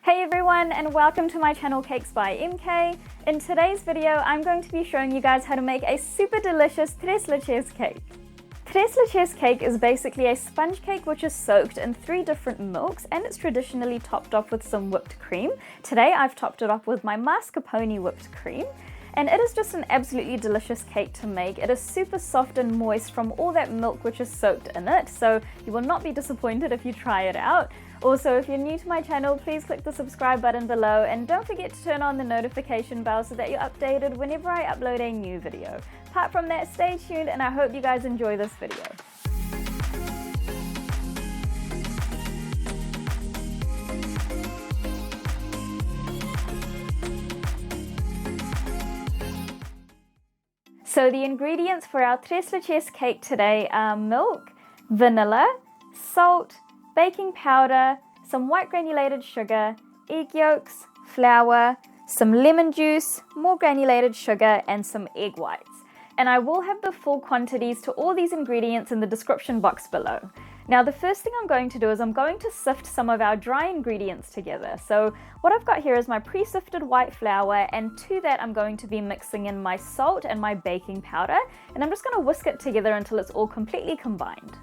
Hey everyone, and welcome to my channel Cakes by MK. In today's video, I'm going to be showing you guys how to make a super delicious tres leches cake. Tres leches cake is basically a sponge cake which is soaked in 3 different milks, and it's traditionally topped off with some whipped cream. Today I've topped it up with my mascarpone whipped cream. And it is just an absolutely delicious cake to make. It is super soft and moist from all that milk which is soaked in it, so you will not be disappointed if you try it out. Also, if you're new to my channel, please click the subscribe button below and don't forget to turn on the notification bell so that you're updated whenever I upload a new video. Apart from that, stay tuned and I hope you guys enjoy this video. So the ingredients for our tres leches cake today are milk, vanilla, salt, baking powder, some white granulated sugar, egg yolks, flour, some lemon juice, more granulated sugar, and some egg whites. And I will have the full quantities to all these ingredients in the description box below. Now the first thing I'm going to do is I'm going to sift some of our dry ingredients together. So what I've got here is my pre-sifted white flour, and to that I'm going to be mixing in my salt and my baking powder, and I'm just going to whisk it together until it's all completely combined.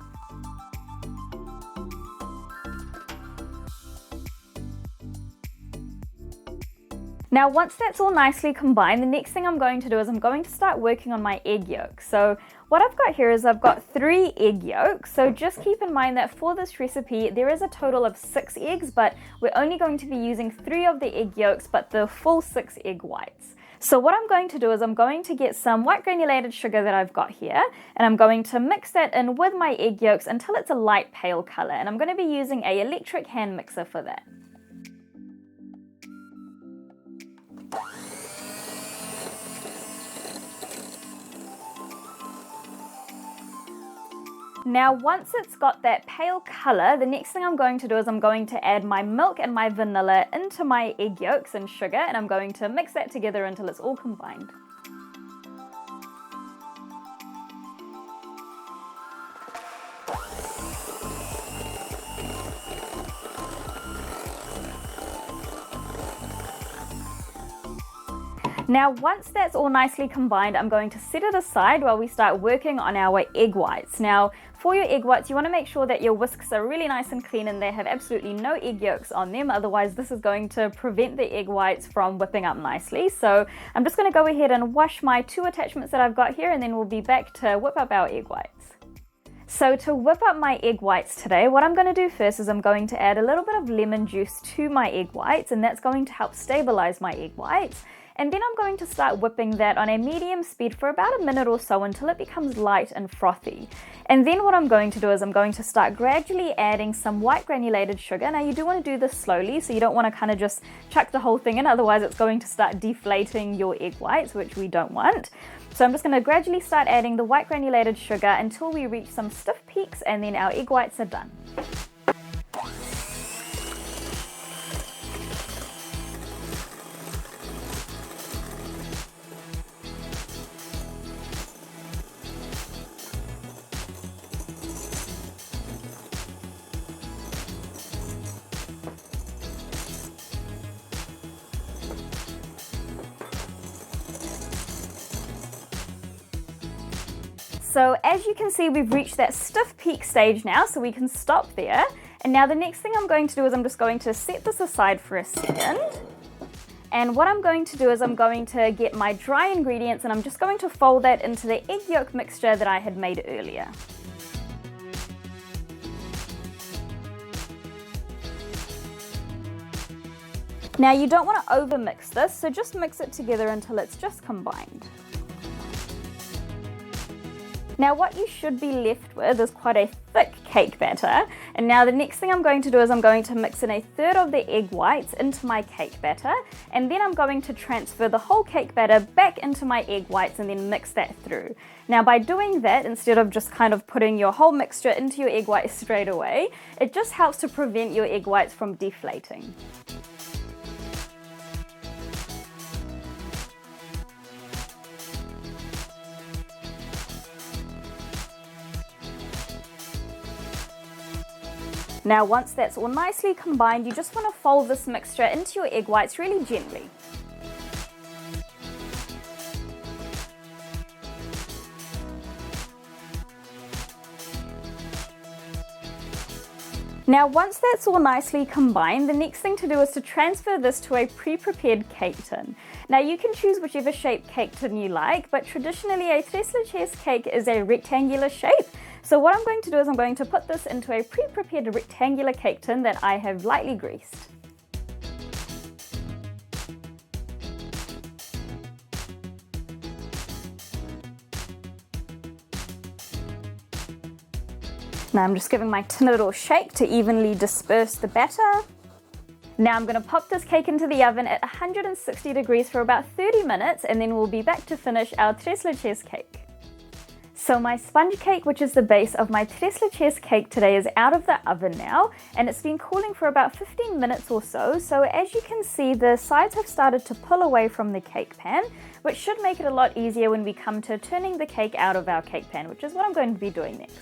Now once that's all nicely combined, the next thing I'm going to do is I'm going to start working on my egg yolks. So what I've got here is I've got 3 egg yolks, so just keep in mind that for this recipe there is a total of 6 eggs, but we're only going to be using 3 of the egg yolks, but the full 6 egg whites. So what I'm going to do is I'm going to get some white granulated sugar that I've got here, and I'm going to mix that in with my egg yolks until it's a light pale color, and I'm going to be using an electric hand mixer for that. Now once it's got that pale color, the next thing I'm going to do is I'm going to add my milk and my vanilla into my egg yolks and sugar, and I'm going to mix that together until it's all combined. Now once that's all nicely combined, I'm going to set it aside while we start working on our egg whites. Now for your egg whites, you want to make sure that your whisks are really nice and clean and they have absolutely no egg yolks on them, otherwise this is going to prevent the egg whites from whipping up nicely. So I'm just going to go ahead and wash my 2 attachments that I've got here, and then we'll be back to whip up our egg whites. So to whip up my egg whites today, what I'm going to do first is I'm going to add a little bit of lemon juice to my egg whites, and that's going to help stabilize my egg whites. And then I'm going to start whipping that on a medium speed for about a minute or so until it becomes light and frothy. And then what I'm going to do is I'm going to start gradually adding some white granulated sugar. Now you do want to do this slowly, so you don't want to kind of just chuck the whole thing in, otherwise it's going to start deflating your egg whites, which we don't want. So I'm just going to gradually start adding the white granulated sugar until we reach some stiff peaks, and then our egg whites are done. So as you can see, we've reached that stiff peak stage now, so we can stop there. And now the next thing I'm going to do is I'm just going to set this aside for a second. And what I'm going to do is I'm going to get my dry ingredients, and I'm just going to fold that into the egg yolk mixture that I had made earlier. Now you don't want to overmix this, so just mix it together until it's just combined. Now what you should be left with is quite a thick cake batter, and now the next thing I'm going to do is I'm going to mix in 1/3 of the egg whites into my cake batter, and then I'm going to transfer the whole cake batter back into my egg whites and then mix that through. Now by doing that, instead of just kind of putting your whole mixture into your egg whites straight away, it just helps to prevent your egg whites from deflating. Now once that's all nicely combined, you just want to fold this mixture into your egg whites really gently. Now once that's all nicely combined, the next thing to do is to transfer this to a pre-prepared cake tin. Now you can choose whichever shape cake tin you like, but traditionally a tres leches cake is a rectangular shape. So what I'm going to do is I'm going to put this into a pre-prepared rectangular cake tin that I have lightly greased. Now I'm just giving my tin a little shake to evenly disperse the batter. Now I'm going to pop this cake into the oven at 160 degrees for about 30 minutes, and then we'll be back to finish our tres leches cake. So my sponge cake, which is the base of my tres leches cake today, is out of the oven now, and it's been cooling for about 15 minutes or so. So as you can see, the sides have started to pull away from the cake pan, which should make it a lot easier when we come to turning the cake out of our cake pan, which is what I'm going to be doing next.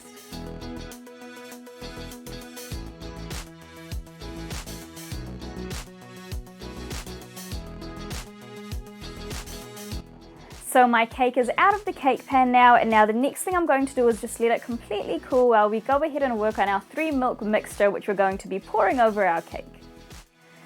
So my cake is out of the cake pan now, and now the next thing I'm going to do is just let it completely cool while we go ahead and work on our 3 milk mixture, which we're going to be pouring over our cake.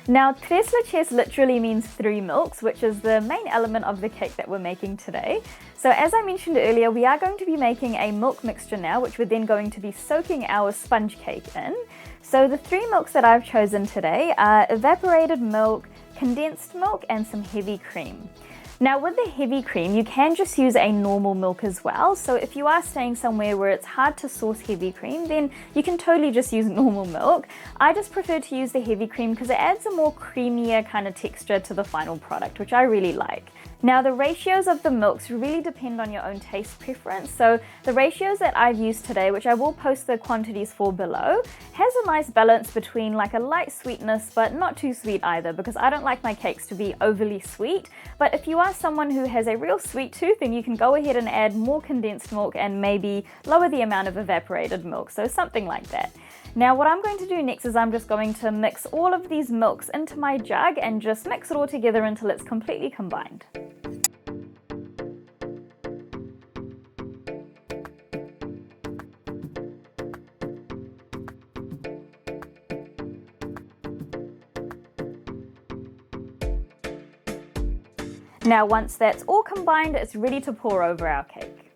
Now tres leches literally means 3 milks, which is the main element of the cake that we're making today. So as I mentioned earlier, we are going to be making a milk mixture now, which we're then going to be soaking our sponge cake in. So the 3 milks that I've chosen today are evaporated milk, condensed milk, and some heavy cream. Now with the heavy cream, you can just use a normal milk as well. So if you are staying somewhere where it's hard to source heavy cream, then you can totally just use normal milk. I just prefer to use the heavy cream because it adds a more creamier kind of texture to the final product, which I really like. Now the ratios of the milks really depend on your own taste preference. So the ratios that I've used today, which I will post the quantities for below, has a nice balance between like a light sweetness but not too sweet either, because I don't like my cakes to be overly sweet. But if you are someone who has a real sweet tooth, then you can go ahead and add more condensed milk and maybe lower the amount of evaporated milk, so something like that. Now what I'm going to do next is I'm just going to mix all of these milks into my jug and just mix it all together until it's completely combined. Now once that's all combined, it's ready to pour over our cake.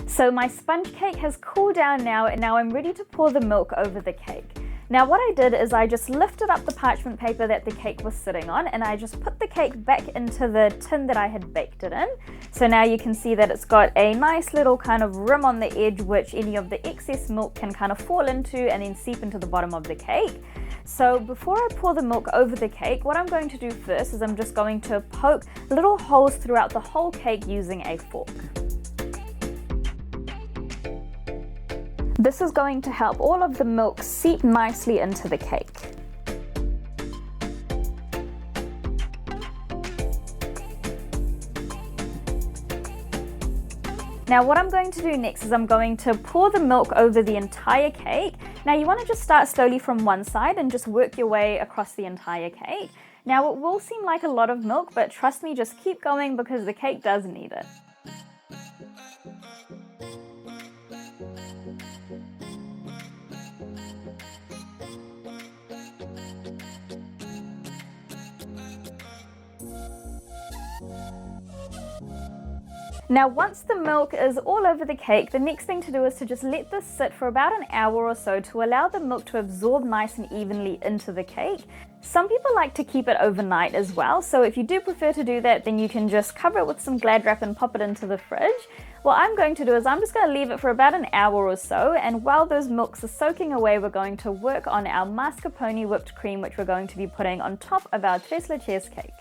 So my sponge cake has cooled down now, and now I'm ready to pour the milk over the cake. Now what I did is I just lifted up the parchment paper that the cake was sitting on, and I just put the cake back into the tin that I had baked it in. So now you can see that it's got a nice little kind of rim on the edge, which any of the excess milk can kind of fall into and then seep into the bottom of the cake. So before I pour the milk over the cake, what I'm going to do first is I'm just going to poke little holes throughout the whole cake using a fork. This is going to help all of the milk seep nicely into the cake. Now what I'm going to do next is I'm going to pour the milk over the entire cake. Now you want to just start slowly from one side and just work your way across the entire cake. Now it will seem like a lot of milk, but trust me, just keep going because the cake does need it. Now once the milk is all over the cake, the next thing to do is to just let this sit for about an hour or so to allow the milk to absorb nice and evenly into the cake. Some people like to keep it overnight as well, so if you do prefer to do that, then you can just cover it with some Glad wrap and pop it into the fridge. What I'm going to do is I'm just going to leave it for about an hour or so, and while those milks are soaking away, we're going to work on our mascarpone whipped cream, which we're going to be putting on top of our tres leches cake.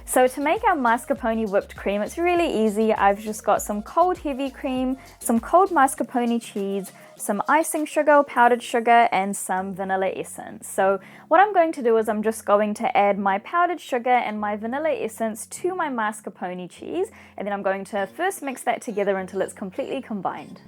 So to make our mascarpone whipped cream, it's really easy. I've just got some cold heavy cream, some cold mascarpone cheese, some icing sugar or powdered sugar, and some vanilla essence. So what I'm going to do is I'm just going to add my powdered sugar and my vanilla essence to my mascarpone cheese, and then I'm going to first mix that together until it's completely combined.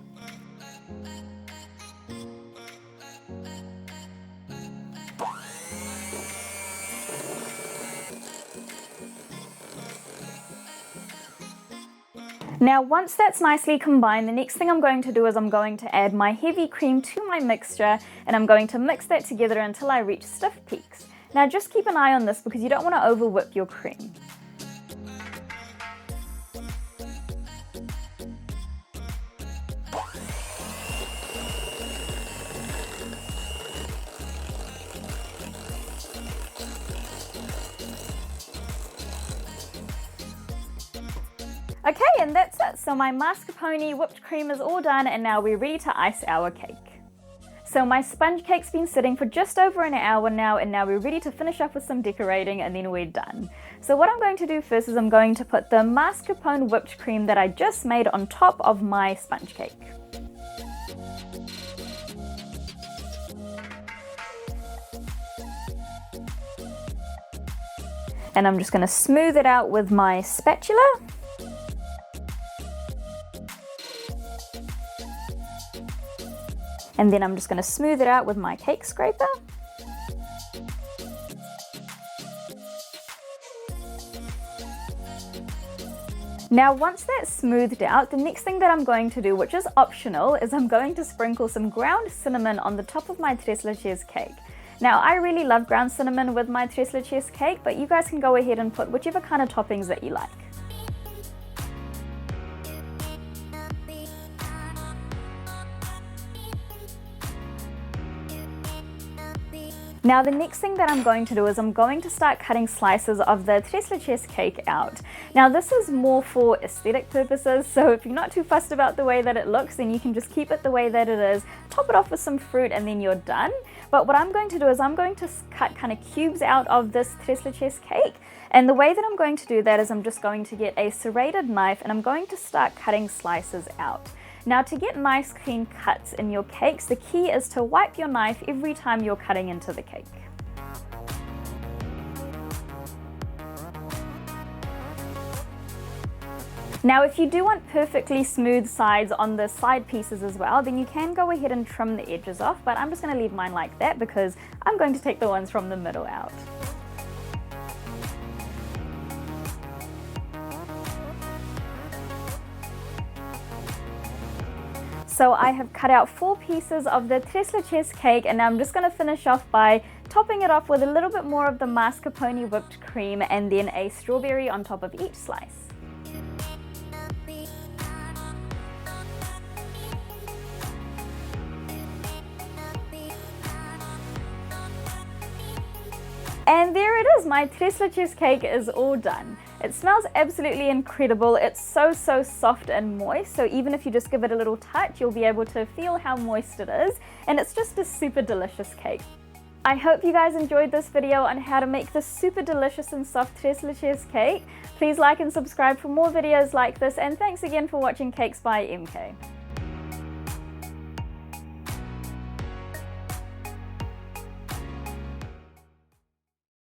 Now once that's nicely combined, the next thing I'm going to do is I'm going to add my heavy cream to my mixture, and I'm going to mix that together until I reach stiff peaks. Now just keep an eye on this because you don't want to over whip your cream. Okay, and that's it. So my mascarpone whipped cream is all done, and now we're ready to ice our cake. So my sponge cake's been sitting for just over an hour now, and now we're ready to finish up with some decorating and then we're done. So what I'm going to do first is I'm going to put the mascarpone whipped cream that I just made on top of my sponge cake. And I'm just going to smooth it out with my spatula. And then I'm just going to smooth it out with my cake scraper. Now once that's smoothed out, the next thing that I'm going to do, which is optional, is I'm going to sprinkle some ground cinnamon on the top of my tres leches cake. Now I really love ground cinnamon with my tres leches cake, but you guys can go ahead and put whichever kind of toppings that you like. Now the next thing that I'm going to do is I'm going to start cutting slices of the tres leches cake out. Now this is more for aesthetic purposes, so if you're not too fussed about the way that it looks, then you can just keep it the way that it is, top it off with some fruit, and then you're done. But what I'm going to do is I'm going to cut kind of cubes out of this tres leches cake. And the way that I'm going to do that is I'm just going to get a serrated knife and I'm going to start cutting slices out. Now to get nice clean cuts in your cakes, the key is to wipe your knife every time you're cutting into the cake. Now if you do want perfectly smooth sides on the side pieces as well, then you can go ahead and trim the edges off, but I'm just going to leave mine like that because I'm going to take the ones from the middle out. So I have cut out 4 pieces of the tres leches cake, and now I'm just going to finish off by topping it off with a little bit more of the mascarpone whipped cream and then a strawberry on top of each slice. And there it is, my tres leches cake is all done. It smells absolutely incredible. It's so soft and moist, so even if you just give it a little touch, you'll be able to feel how moist it is, and it's just a super delicious cake. I hope you guys enjoyed this video on how to make this super delicious and soft tres leches cake. Please like and subscribe for more videos like this, and thanks again for watching Cakes by MK.